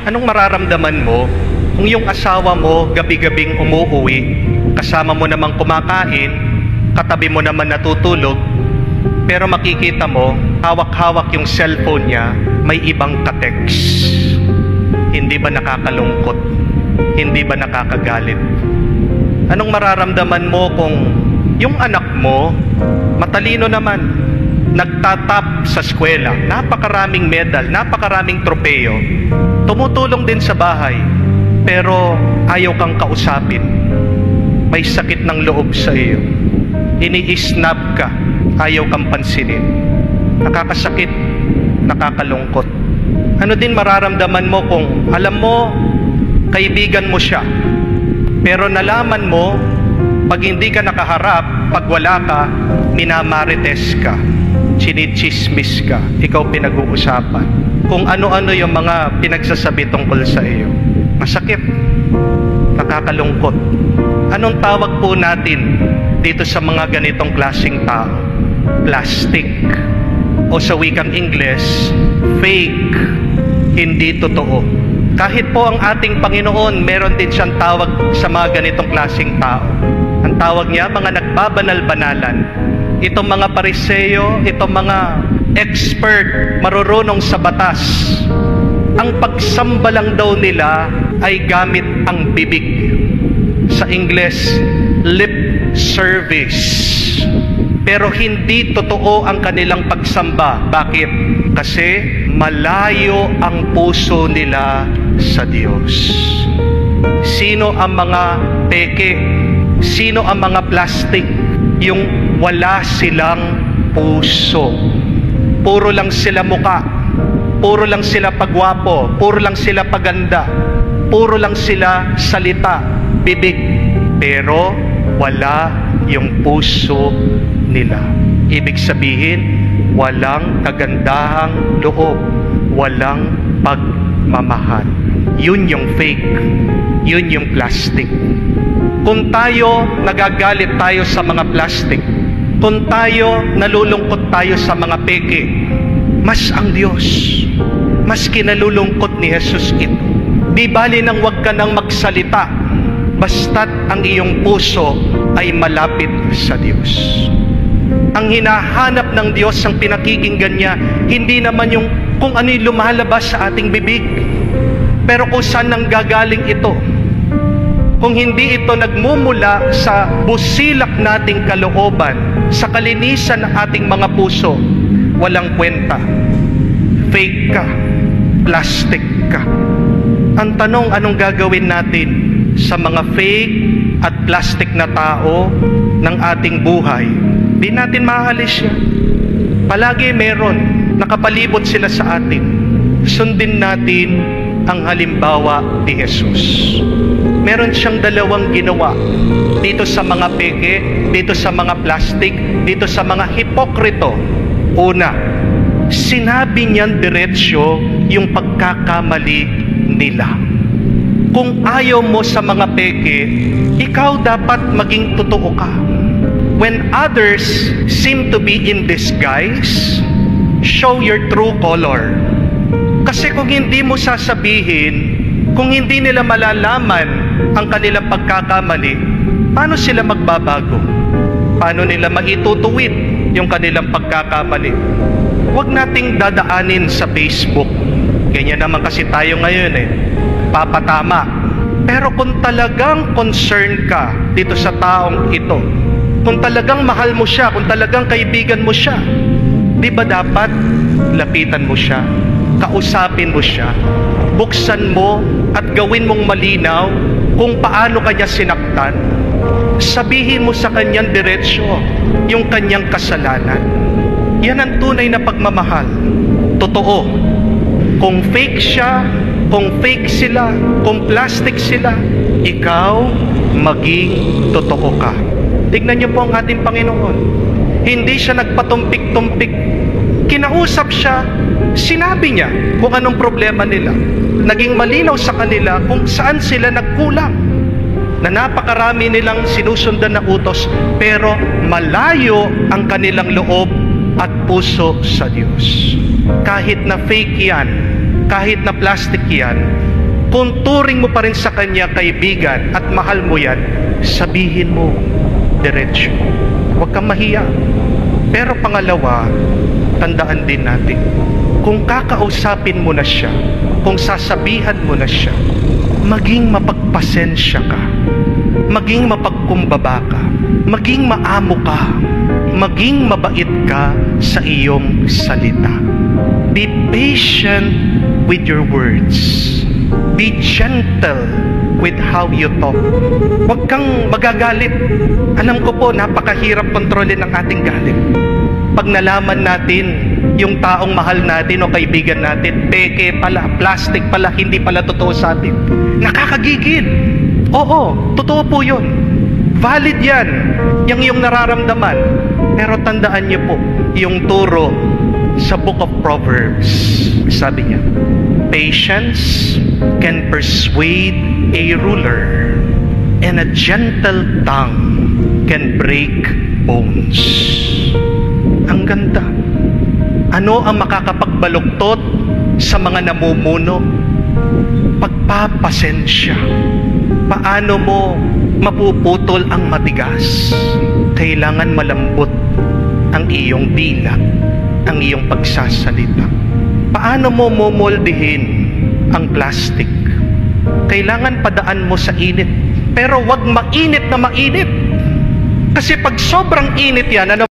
Anong mararamdaman mo kung yung asawa mo gabi-gabing umuuwi, kasama mo namang kumakain, katabi mo naman natutulog, pero makikita mo, hawak-hawak yung cellphone niya, may ibang ka-text. Hindi ba nakakalungkot? Hindi ba nakakagalit? Anong mararamdaman mo kung yung anak mo, matalino naman, nagtatap sa eskwela, napakaraming medal, napakaraming tropeyo, tumutulong din sa bahay, pero ayaw kang kausapin, may sakit ng loob sa iyo, ini-snub ka, ayaw kang pansinin, nakakasakit, nakakalungkot. Ano din mararamdaman mo kung alam mo, kaibigan mo siya, pero nalaman mo, pag hindi ka nakaharap, pag wala ka, minamarites ka, chinichismis ka, ikaw pinag-uusapan. Kung ano-ano yung mga pinagsasabi tungkol sa iyo. Masakit, nakakalungkot. Anong tawag po natin dito sa mga ganitong klaseng tao? Plastic. O sa wikang Ingles, fake. Hindi totoo. Kahit po ang ating Panginoon, meron din siyang tawag sa mga ganitong klaseng tao. Ang tawag niya, mga nagbabanal-banalan. Itong mga Pariseo, itong mga expert, marurunong sa batas. Ang pagsamba lang daw nila ay gamit ang bibig. Sa Ingles, lip service. Pero hindi totoo ang kanilang pagsamba. Bakit? Kasi malayo ang puso nila sa Diyos. Sino ang mga peke? Sino ang mga plastic? Yung wala silang puso. Puro lang sila muka. Puro lang sila pagwapo. Puro lang sila paganda. Puro lang sila salita, bibig. Pero wala yung puso nila. Ibig sabihin, walang kagandahang loob. Walang pagmamahal. Yun yung fake. Yun yung plastic. Kung tayo nagagalit tayo sa mga plastic, kung tayo nalulungkot tayo sa mga peke, mas ang Diyos, mas kinalulungkot ni Jesus ito. Di bali nang wag ka nang magsalita, basta't ang iyong puso ay malapit sa Diyos. Ang hinahanap ng Diyos, ang pinakikinggan niya, hindi naman yung kung ano yung lumalabas sa ating bibig, pero kung saan nang gagaling ito. Kung hindi ito nagmumula sa busilak nating kalooban, sa kalinisan ng ating mga puso, walang kwenta. Fake ka, plastic ka. Ang tanong, anong gagawin natin sa mga fake at plastic na tao ng ating buhay? Di natin maaalis yan. Palagi meron, nakapalibot sila sa atin. Sundin natin ang halimbawa ni Jesus. Meron siyang dalawang ginawa dito sa mga peke, dito sa mga plastic, dito sa mga hipokrito. Una, sinabi niyan diretsyo yung pagkakamali nila. Kung ayaw mo sa mga peke, ikaw dapat maging totoo ka. When others seem to be in disguise, show your true color. Kasi kung hindi mo sasabihin, kung hindi nila malalaman ang kanilang pagkakamali, paano sila magbabago? Paano nila maitutuwid yung kanilang pagkakamali? Huwag nating dadaanin sa Facebook. Ganyan naman kasi tayo ngayon papatama. Pero kung talagang concerned ka dito sa taong ito, kung talagang mahal mo siya, kung talagang kaibigan mo siya, di ba dapat lapitan mo siya, kausapin mo siya, buksan mo at gawin mong malinaw kung paano kanya sinaktan. Sabihin mo sa kanyang diretsyo yung kanyang kasalanan. Yan ang tunay na pagmamahal. Totoo. Kung fake siya, kung fake sila, kung plastic sila, ikaw maging totoo ka. Tignan niyo po ang ating Panginoon. Hindi siya nagpatumpik-tumpik. Kinausap siya, sinabi niya kung anong problema nila. Naging malinaw sa kanila kung saan sila nagkulang. Na napakarami nilang sinusundan na utos, pero malayo ang kanilang loob at puso sa Diyos. Kahit na fake yan, kahit na plastic yan, Kung turing mo pa rin sa kanya kaibigan at mahal mo yan, sabihin mo diretso. Huwag kang mahiya. Pero pangalawa, tandaan din natin, kung kakausapin mo na siya, kung sasabihan mo na siya, maging mapagpasensya ka, maging mapagkumbaba ka, maging maamo ka, maging mabait ka sa iyong salita. Be patient with your words. Be gentle with how you talk. Huwag kang magagalit. Alam ko po, napakahirap kontrolin ang ating galit. Pag nalaman natin yung taong mahal natin o kaibigan natin, peke pala, plastic pala, hindi pala totoo sa atin, nakakagigil. Oo, totoo po yun. Valid yan, yung nararamdaman. Pero tandaan niyo po, yung turo sa Book of Proverbs, sabi niya, patience can persuade a ruler, and a gentle tongue can break bones. Ang ganda. Ano ang makakapagbaluktot sa mga namumuno? Pagpapasensya. Paano mo mapuputol ang matigas? Kailangan malambot ang iyong dila, ang iyong pagsasalita. Paano mo momoldehin ang plastic? Kailangan padaan mo sa init. Pero wag mainit na mainit. Kasi pag sobrang init yan, ano